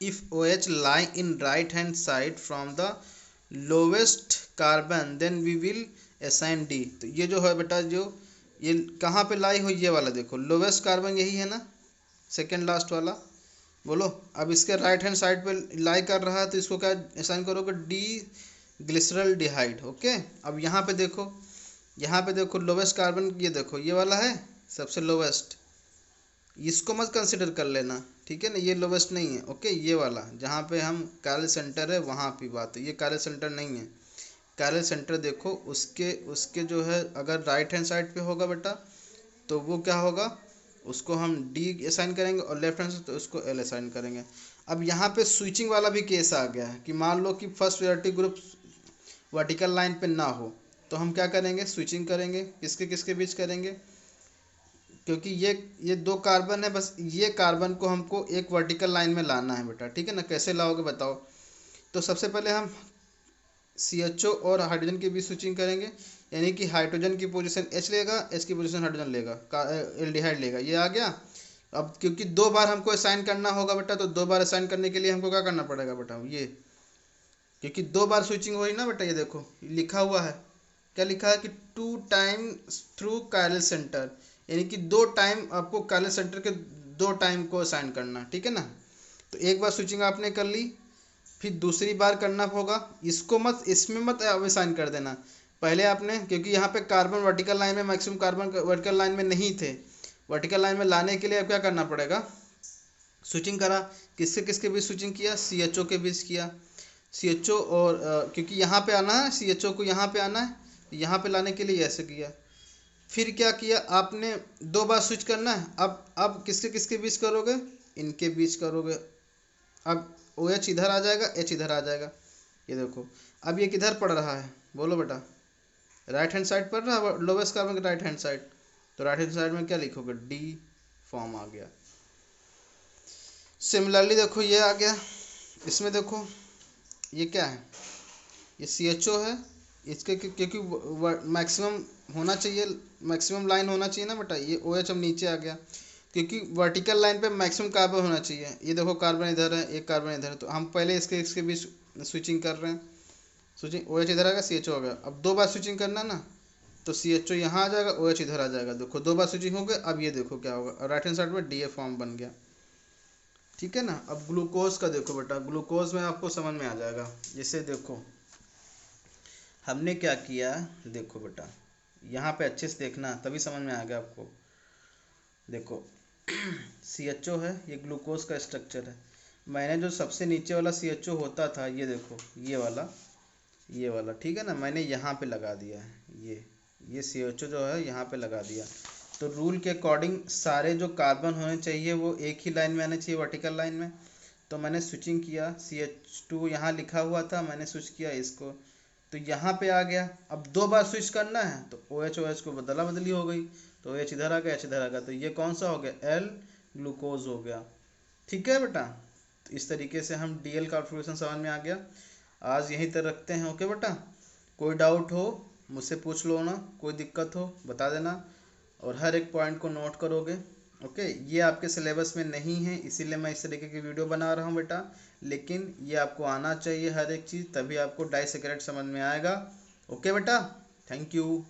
if OH lie in right hand side from the lowest carbon then we will assign D। तो ये जो है बेटा, जो ये कहाँ पे लाई हो, ये वाला देखो लोवेस्ट कार्बन यही है ना, सेकेंड लास्ट वाला, बोलो। अब इसके राइट हैंड साइड पे लाई कर रहा है तो इसको क्या असाइन करोगे, डी ग्लिसरल डिहाइड। ओके, अब यहाँ पे देखो लोवेस्ट कार्बन, ये देखो ये वाला है सबसे लोवेस्ट, इसको मत कंसिडर कर लेना, ठीक है ना, ये लोवेस्ट नहीं है। ओके, ये वाला जहाँ पे हम कैरल सेंटर है वहाँ की बात है, ये कैरल सेंटर नहीं है। कैरल सेंटर देखो उसके उसके जो है अगर राइट हैंड साइड पे होगा बेटा तो वो क्या होगा, उसको हम डी असाइन करेंगे, और लेफ्ट हैंड से तो उसको एल असाइन करेंगे। अब यहाँ पे स्विचिंग वाला भी केस आ गया है कि मान लो कि first priority group vertical line पे ना हो, तो हम क्या करेंगे, स्विचिंग करेंगे। किसके किसके बीच करेंगे, क्योंकि ये 2 कार्बन है, बस ये कार्बन को हमको एक वर्टिकल लाइन में लाना है बेटा, ठीक है ना। कैसे लाओगे बताओ, तो सबसे पहले हम CHO और हाइड्रोजन के बीच स्विचिंग करेंगे, यानी कि हाइड्रोजन की पोजीशन H लेगा, H की पोजीशन हाइड्रोजन लेगा, एल्डिहाइड लेगा, ये आ गया। अब क्योंकि 2 बार हमको असाइन करना होगा बेटा, तो 2 बार असाइन करने के लिए हमको क्या करना पड़ेगा बेटा, ये क्योंकि 2 बार स्विचिंग हुई ना बेटा, ये देखो लिखा हुआ है, क्या लिखा है कि 2 टाइम थ्रू कायरल सेंटर, यानी कि 2 टाइम आपको कायरल सेंटर के 2 टाइम को असाइन करना, ठीक है ना। तो एक बार स्विचिंग आपने कर ली, फिर दूसरी बार करना होगा, इसमें मत असाइन कर देना पहले आपने, क्योंकि यहाँ पे कार्बन वर्टिकल लाइन में, मैक्सिमम कार्बन वर्टिकल लाइन में नहीं थे। वर्टिकल लाइन में लाने के लिए अब क्या करना पड़ेगा, स्विचिंग करा। किसके किसके बीच स्विचिंग किया, CHO के बीच किया। CHO और क्योंकि यहाँ पे आना है, CHO को यहाँ पे आना है, यहाँ पे लाने के लिए ऐसे किया। फिर क्या किया आपने, 2 बार स्विच करना है। अब किसके किसके बीच करोगे, इनके बीच करोगे। अब OH इधर आ जाएगा, H इधर आ जाएगा, ये देखो। अब ये किधर पड़ रहा है, बोलो बेटा, राइट हैंड साइड पड़ रहा है, लोवेस्ट कार्बन के राइट हैंड साइड। तो राइट हैंड साइड में क्या लिखोगे, डी फॉर्म आ गया। सिमिलरली देखो ये आ गया, इसमें देखो ये क्या है, ये CHO है, इसके क्योंकि मैक्सिमम होना चाहिए, मैक्सिमम लाइन होना चाहिए ना बेटा, ये OH अब नीचे आ गया, क्योंकि वर्टिकल लाइन पे मैक्सिमम कार्बन होना चाहिए। ये देखो कार्बन इधर है, एक कार्बन इधर है, तो हम पहले इसके बीच स्विचिंग कर रहे हैं। स्विचिंग OH इधर आएगा, CHO आ गया। अब 2 बार स्विचिंग करना ना, तो CHO यहाँ आ जाएगा, OH इधर आ जाएगा। देखो 2 बार स्विचिंग हो गया। अब ये देखो क्या होगा, राइट हैंड साइड में DA फॉर्म बन गया, ठीक है ना। अब ग्लूकोज का देखो बेटा, ग्लूकोज में आपको समझ में आ जाएगा। जैसे देखो हमने क्या किया, देखो बेटा यहाँ पे अच्छे से देखना तभी समझ में आ गया आपको। देखो CHO है, ये ग्लूकोज का स्ट्रक्चर है। मैंने जो सबसे नीचे वाला CHO होता था, ये देखो ये वाला ठीक है ना, मैंने यहाँ पे लगा दिया है। ये CHO जो है यहाँ पे लगा दिया। तो रूल के अकॉर्डिंग सारे जो कार्बन होने चाहिए वो एक ही लाइन में आने चाहिए, वर्टिकल लाइन में। तो मैंने स्विचिंग किया, CH2 यहाँ लिखा हुआ था, मैंने स्विच किया इसको, तो यहाँ पे आ गया। अब 2 बार स्विच करना है तो OH को बदला बदली हो गई, तो OH इधर आ गया, H इधर आ गया, तो ये कौन सा हो गया, L ग्लूकोज हो गया, ठीक है बेटा। तो इस तरीके से हम DL कॉन्फ़िगरेशन समझ में आ गया। आज यहीं तक रखते हैं, ओके बेटा। कोई डाउट हो मुझसे पूछ लो ना, कोई दिक्कत हो बता देना, और हर एक पॉइंट को नोट करोगे, ओके, ये आपके सिलेबस में नहीं है, इसीलिए मैं इस तरीके की वीडियो बना रहा हूँ बेटा। लेकिन ये आपको आना चाहिए हर एक चीज़, तभी आपको डाइसेक्रेट समझ में आएगा। ओके बेटा, थैंक यू।